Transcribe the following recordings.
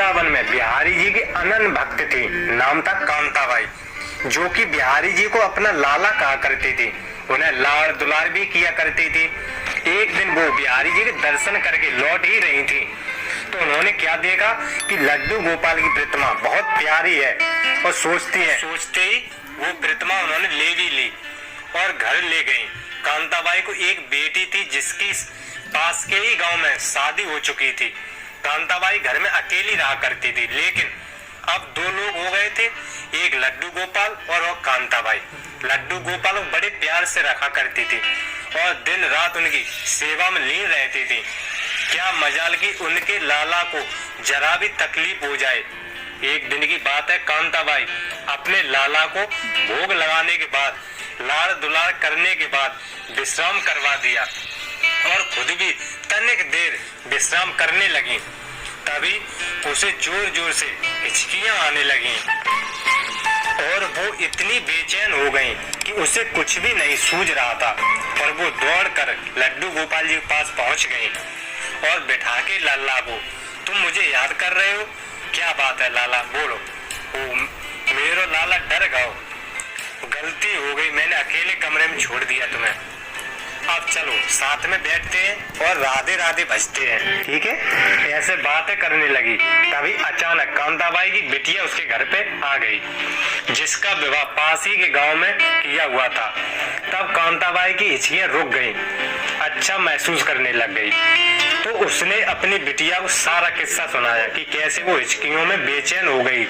वृंदावन में बिहारी जी की अनन्य भक्त थी, नाम था कांताबाई, जो कि बिहारी जी को अपना लाला कहा करती थी, उन्हें लाड़ दुलार भी किया करती थी। एक दिन वो बिहारी जी के दर्शन करके लौट ही रही थी तो उन्होंने क्या देखा कि लड्डू गोपाल की प्रतिमा बहुत प्यारी है और सोचते ही वो प्रतिमा उन्होंने ले भी ली और घर ले गई। कांताबाई को एक बेटी थी जिसकी पास के ही गांव में शादी हो चुकी थी। कांताबाई घर में अकेली रहा करती थी, लेकिन अब दो लोग हो गए थे, एक लड्डू गोपाल और कांताबाई। लड्डू गोपाल को बड़े प्यार से रखा करती थी और दिन रात उनकी सेवा में लीन रहती थी। क्या मजाल की उनके लाला को जरा भी तकलीफ हो जाए। एक दिन की बात है, कांताबाई अपने लाला को भोग लगाने के बाद, लाड़ दुलार करने के बाद विश्राम करवा दिया और खुद भी तनिक देर विश्राम करने लगी। तभी उसे जोर जोर से हिचकियां आने लगी और वो इतनी बेचैन हो गई कि उसे कुछ भी नहीं सूझ रहा था और वो दौड़कर लड्डू गोपाल जी के पास पहुंच गई और बिठा के लाला को, तुम मुझे याद कर रहे हो? क्या बात है लाला, बोलो। मेरो लाला डर गओ, गलती हो गई, मैंने अकेले कमरे में छोड़ दिया तुम्हें। अब चलो साथ में बैठते हैं और राधे राधे भजते हैं, ठीक है? ऐसे बातें करने लगी। तभी अचानक कांताबाई की बिटिया उसके घर पे आ गई, जिसका विवाह पास ही के गांव में किया हुआ था। तब कांताबाई की हिचकियां रुक गई, अच्छा महसूस करने लग गई। तो उसने अपनी बिटिया को सारा किस्सा सुनाया कि कैसे वो हिचकियों में बेचैन हो गई,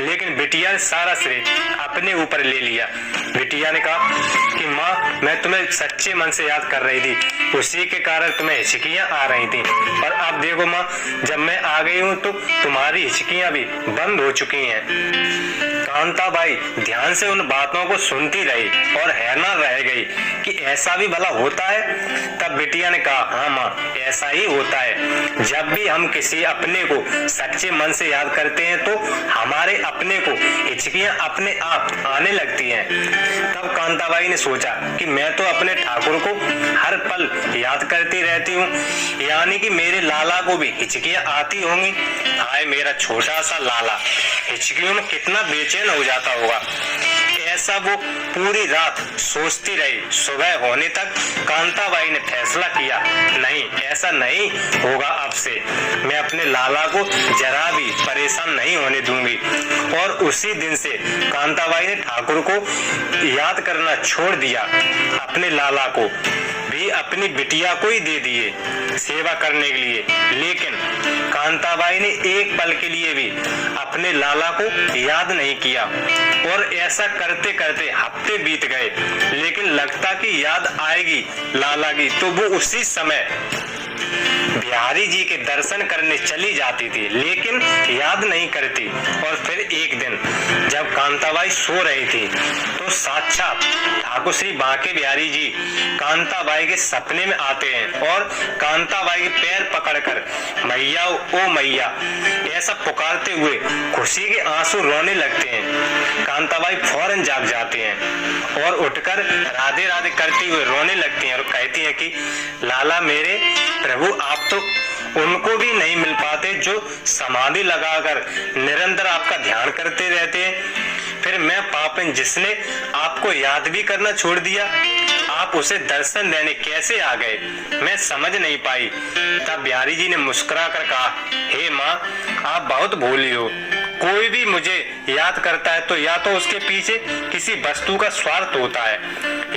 लेकिन बिटिया ने सारा श्रेय अपने ऊपर ले लिया। बिटिया ने कहा कि माँ, मैं तुम्हें सच्चे मन से याद कर रही थी, उसी के कारण तुम्हें हिचकियां आ रही थी, और अब देखो माँ, जब मैं आ गई हूँ तो तुम्हारी हिचकियां भी बंद हो चुकी हैं। कांताबाई ध्यान से उन बातों को सुनती रही और हैरान रह गई कि ऐसा भी भला होता है। तब बिटिया ने कहा, हाँ माँ, ऐसा ही होता है। जब भी हम किसी अपने को सच्चे मन से याद करते हैं तो हमारे अपने को हिचकियां अपने आप आने लगती हैं। तब कांताबाई ने सोचा कि मैं तो अपने ठाकुर को हर पल याद करती रहती हूँ, यानी कि मेरे लाला को भी हिचकियां आती होंगी। हाय मेरा छोटा सा लाला हिचकियों में कितना बेचैन हो जाता होगा। ऐसा वो पूरी रात सोचती रही। सुबह होने तक कांताबाई ने फैसला किया, नहीं, ऐसा नहीं होगा, अब से मैं अपने लाला को जरा भी परेशान नहीं होने दूंगी। और उसी दिन से कांताबाई ने ठाकुर को याद करना छोड़ दिया, अपने लाला को भी अपनी बिटिया को ही दे दिए सेवा करने के लिए। लेकिन कांताबाई ने एक पल के लिए भी अपने लाला को याद नहीं किया और ऐसा करते करते हफ्ते बीत गए। लेकिन लगता कि याद आएगी लाला की तो वो उसी समय बिहारी जी के दर्शन करने चली जाती थी, लेकिन याद नहीं करती। और फिर एक दिन जब कांताबाई सो रही थी तो साक्षात ठाकुर श्री बांके बिहारी जी कांताबाई के सपने में आते हैं और कांताबाई के पैर पकड़कर मैया ओ मैया ऐसा पुकारते हुए खुशी के आंसू रोने लगते हैं। कांताबाई फौरन जाग जाते हैं और उठकर राधे राधे करती हुए रोने लगती हैं और कहती हैं कि लाला मेरे प्रभु, आप तो उनको भी नहीं मिल पाते जो समाधि लगाकर निरंतर आपका ध्यान करते रहते हैं। फिर मैं पापन जिसने आपको याद भी करना छोड़ दिया, आप उसे दर्शन देने कैसे आ गए, मैं समझ नहीं पाई। तब बिहारी जी ने मुस्कुरा कर कहा, हे माँ, आप बहुत भोली हो। कोई भी मुझे याद करता है तो या तो उसके पीछे किसी वस्तु का स्वार्थ होता है,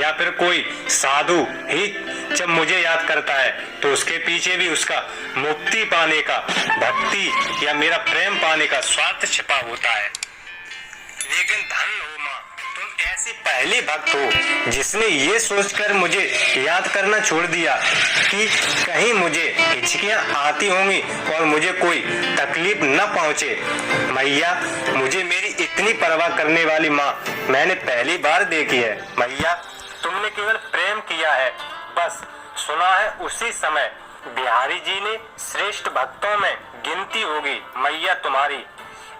या फिर कोई साधु ही जब मुझे याद करता है तो उसके पीछे भी उसका मुक्ति पाने का, भक्ति या मेरा प्रेम पाने का स्वार्थ छिपा होता है। लेकिन धन हो माँ, तुम ऐसी पहली भक्त हो जिसने ये सोचकर मुझे याद करना छोड़ दिया कि कहीं मुझे हिचकियां आती होंगी और मुझे कोई तकलीफ न पहुंचे। मैया, मुझे मेरी इतनी परवाह करने वाली माँ मैंने पहली बार देखी है। मैया, तुमने केवल प्रेम किया है, बस सुना है उसी समय बिहारी जी ने श्रेष्ठ भक्तों में गिनती होगी मैया तुम्हारी,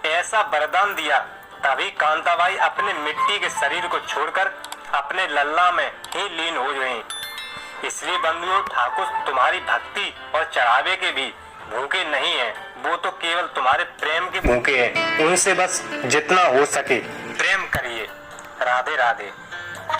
ऐसा वरदान दिया। तभी कांताबाई अपने मिट्टी के शरीर को छोड़कर अपने लल्ला में ही लीन हो गईं। इसलिए बंधुओं, ठाकुर तुम्हारी भक्ति और चढ़ावे के भी भूखे नहीं हैं। वो तो केवल तुम्हारे प्रेम के भूखे हैं। उनसे बस जितना हो सके प्रेम करिए। राधे राधे।